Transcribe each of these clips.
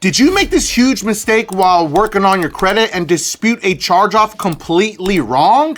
Did you make this huge mistake while working on your credit and dispute a charge-off completely wrong?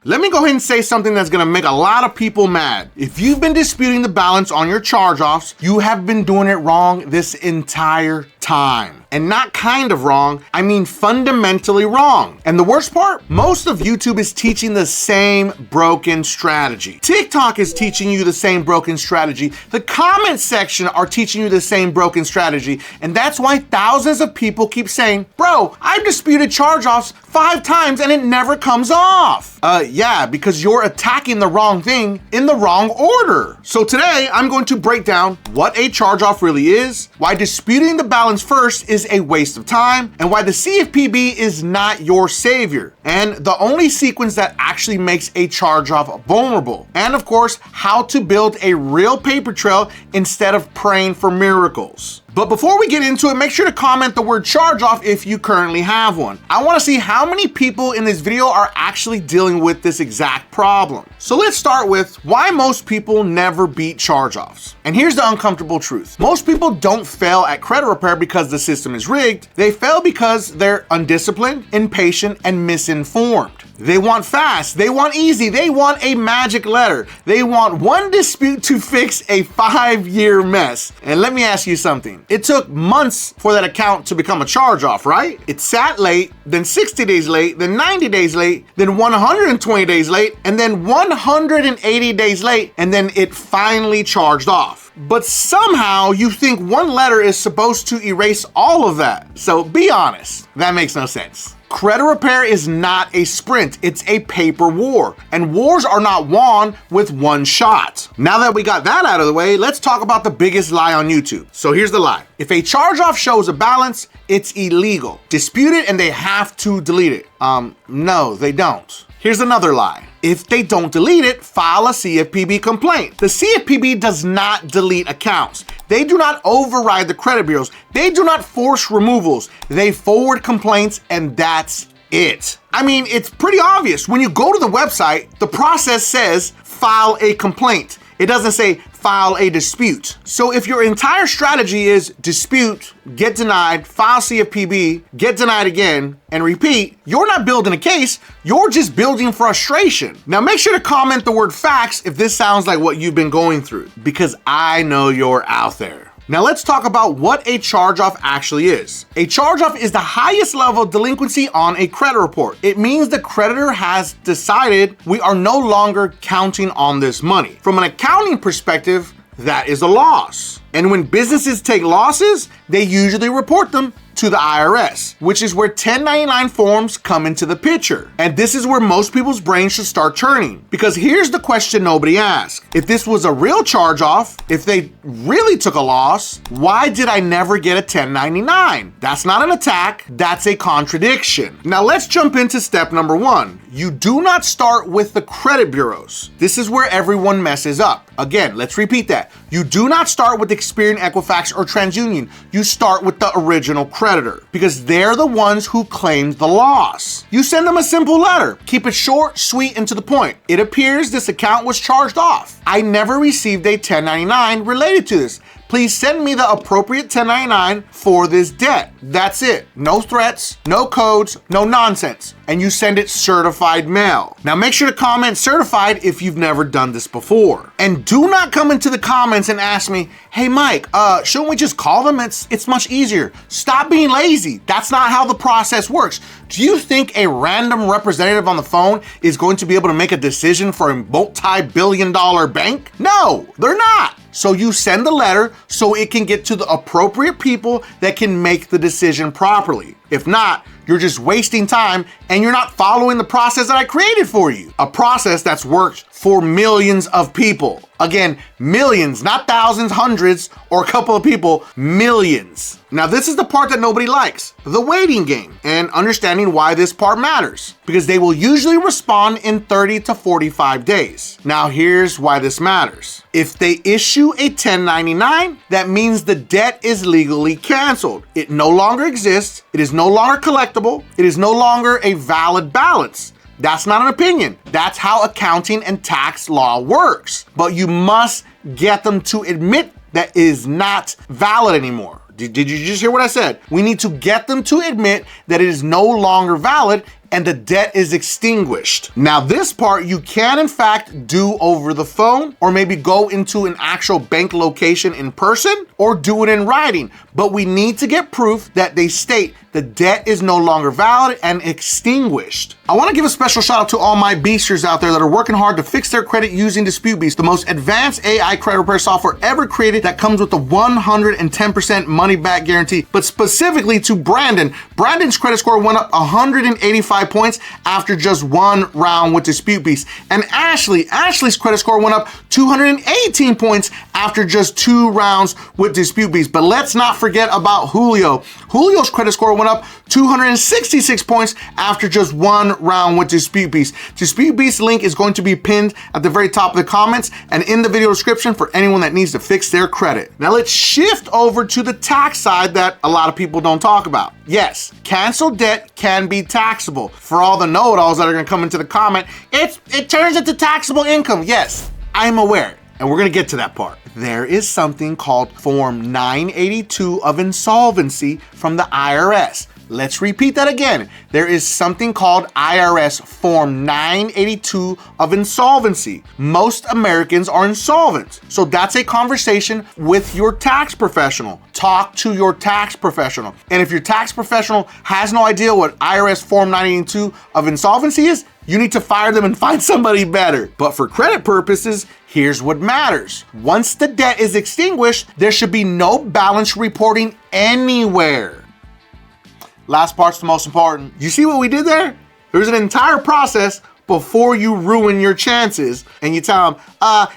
Let me go ahead and say something that's gonna make a lot of people mad. If you've been disputing the balance on your charge-offs, you have been doing it wrong this entire time. And not kind of wrong, I mean fundamentally wrong. And the worst part, most of YouTube is teaching the same broken strategy. TikTok is teaching you the same broken strategy. The comment section are teaching you the same broken strategy. And that's why thousands of people keep saying, bro, I've disputed charge-offs 5 times and it never comes off. Yeah, because you're attacking the wrong thing in the wrong order. So today, I'm going to break down what a charge-off really is, why disputing the balance first is a waste of time, and why the CFPB is not your savior, and the only sequence that actually makes a charge-off vulnerable, and of course, how to build a real paper trail instead of praying for miracles. But before we get into it, make sure to comment the word charge-off if you currently have one. I want to see how many people in this video are actually dealing with this exact problem. So let's start with why most people never beat charge-offs. And here's the uncomfortable truth. Most people don't fail at credit repair because the system is rigged. They fail because they're undisciplined, impatient, and misinformed. They want fast, they want easy, they want a magic letter. They want one dispute to fix a 5-year mess. And let me ask you something. It took months for that account to become a charge-off, right? It sat late, then 60 days late, then 90 days late, then 120 days late, and then 180 days late, and then it finally charged off. But somehow you think one letter is supposed to erase all of that. So be honest, that makes no sense. Credit repair is not a sprint, it's a paper war. And wars are not won with one shot. Now that we got that out of the way, let's talk about the biggest lie on YouTube. So here's the lie. If a charge-off shows a balance, it's illegal. Dispute it and they have to delete it. No, they don't. Here's another lie. If they don't delete it, file a CFPB complaint. The CFPB does not delete accounts. They do not override the credit bureaus. They do not force removals. They forward complaints, and that's it. I mean, it's pretty obvious. When you go to the website, the process says file a complaint. It doesn't say file a dispute. So if your entire strategy is dispute, get denied, file CFPB, get denied again, and repeat, you're not building a case, you're just building frustration. Now make sure to comment the word facts if this sounds like what you've been going through, because I know you're out there. Now let's talk about what a charge-off actually is. A charge-off is the highest level of delinquency on a credit report. It means the creditor has decided we are no longer counting on this money. From an accounting perspective, that is a loss. And when businesses take losses, they usually report them to the IRS, which is where 1099 forms come into the picture. And this is where most people's brains should start turning. Because here's the question nobody asks. If this was a real charge-off, if they really took a loss, why did I never get a 1099? That's not an attack, that's a contradiction. Now let's jump into step number 1. You do not start with the credit bureaus. This is where everyone messes up. Again, let's repeat that. You do not start with Experian, Equifax, or TransUnion. You start with the original creditor because they're the ones who claimed the loss. You send them a simple letter. Keep it short, sweet, and to the point. It appears this account was charged off. I never received a 1099 related to this. Please send me the appropriate 1099 for this debt. That's it. No threats, no codes, no nonsense. And you send it certified mail. Now make sure to comment certified if you've never done this before. And do not come into the comments and ask me, hey Mike, shouldn't we just call them? It's much easier. Stop being lazy. That's not how the process works. Do you think a random representative on the phone is going to be able to make a decision for a multi-billion-dollar bank? No, they're not. So you send the letter so it can get to the appropriate people that can make the decision properly. If not, you're just wasting time and you're not following the process that I created for you. A process that's worked for millions of people. Again, millions, not thousands, hundreds, or a couple of people, millions. Now this is the part that nobody likes, the waiting game, and understanding why this part matters. Because they will usually respond in 30 to 45 days. Now here's why this matters. If they issue a 1099, that means the debt is legally canceled. It no longer exists, it is no longer collectible, it is no longer a valid balance. That's not an opinion. That's how accounting and tax law works. But you must get them to admit that is not valid anymore. Did you just hear what I said? We need to get them to admit that it is no longer valid and the debt is extinguished. Now, this part you can in fact do over the phone, or maybe go into an actual bank location in person, or do it in writing. But we need to get proof that they state the debt is no longer valid and extinguished. I want to give a special shout out to all my beasters out there that are working hard to fix their credit using Dispute Beast, the most advanced AI credit repair software ever created that comes with a 110% money back guarantee. But specifically to Brandon, Brandon's credit score went up 185 points after just one round with Dispute Beast. And Ashley's credit score went up 218 points after just 2 rounds with Dispute Beast. But let's not forget about Julio. Julio's credit score went up 266 points after just 1 round with Dispute Beast. Dispute Beast link is going to be pinned at the very top of the comments and in the video description for anyone that needs to fix their credit. Now let's shift over to the tax side that a lot of people don't talk about. Yes, canceled debt can be taxable. For all the know-it-alls that are gonna come into the comment, it turns into taxable income. Yes, I'm aware, and we're gonna get to that part. There is something called Form 982 of insolvency from the IRS. Let's repeat that again. There is something called IRS Form 982 of insolvency. Most Americans are insolvent. So that's a conversation with your tax professional. Talk to your tax professional. And if your tax professional has no idea what IRS Form 982 of insolvency is, you need to fire them and find somebody better. But for credit purposes, here's what matters. Once the debt is extinguished, there should be no balance reporting anywhere. Last part's the most important. You see what we did there? There's an entire process before you ruin your chances and you tell them,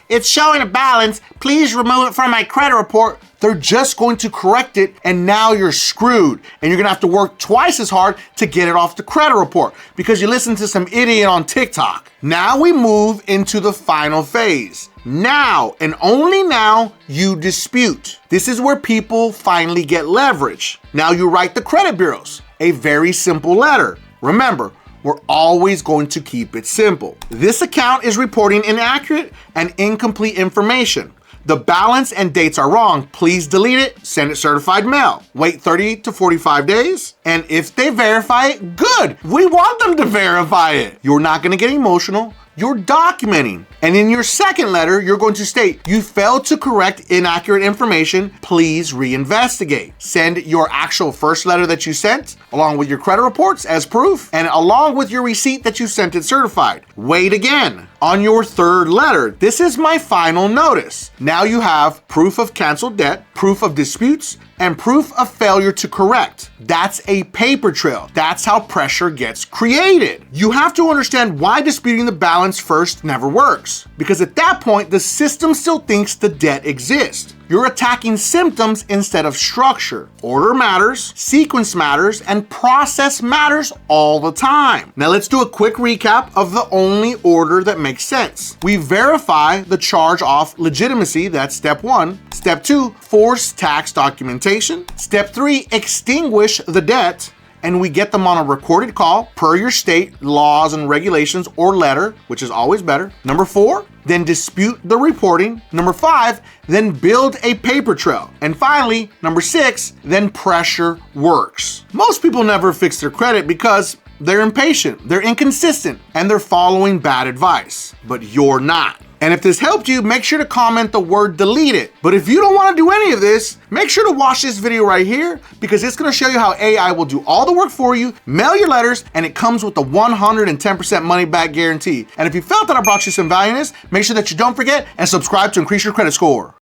it's showing a balance, please remove it from my credit report. They're just going to correct it and now you're screwed. And you're gonna have to work twice as hard to get it off the credit report because you listened to some idiot on TikTok. Now we move into the final phase. Now, and only now, you dispute. This is where people finally get leverage. Now you write the credit bureaus a very simple letter. Remember, we're always going to keep it simple. This account is reporting inaccurate and incomplete information. The balance and dates are wrong. Please delete it, send it certified mail. Wait 30 to 45 days. And if they verify it, good. We want them to verify it. You're not gonna get emotional. You're documenting. And in your second letter, you're going to state, you failed to correct inaccurate information, please reinvestigate. Send your actual first letter that you sent, along with your credit reports as proof, and along with your receipt that you sent it certified. Wait again. On your third letter, this is my final notice. Now you have proof of canceled debt, proof of disputes, and proof of failure to correct. That's a paper trail. That's how pressure gets created. You have to understand why disputing the balance first never works. Because at that point, the system still thinks the debt exists. You're attacking symptoms instead of structure. Order matters, sequence matters, and process matters all the time. Now let's do a quick recap of the only order that makes sense. We verify the charge off legitimacy, that's step 1. Step 2, force tax documentation. Step 3, extinguish the debt. And we get them on a recorded call per your state laws and regulations or letter, which is always better. Number 4, then dispute the reporting. Number 5, then build a paper trail. And finally, number 6, then pressure works. Most people never fix their credit because they're impatient, they're inconsistent, and they're following bad advice. But you're not. And if this helped you, make sure to comment the word delete it. But if you don't want to do any of this, make sure to watch this video right here because it's going to show you how AI will do all the work for you, mail your letters, and it comes with a 110% money back guarantee. And if you felt that I brought you some value in this, make sure that you don't forget and subscribe to increase your credit score.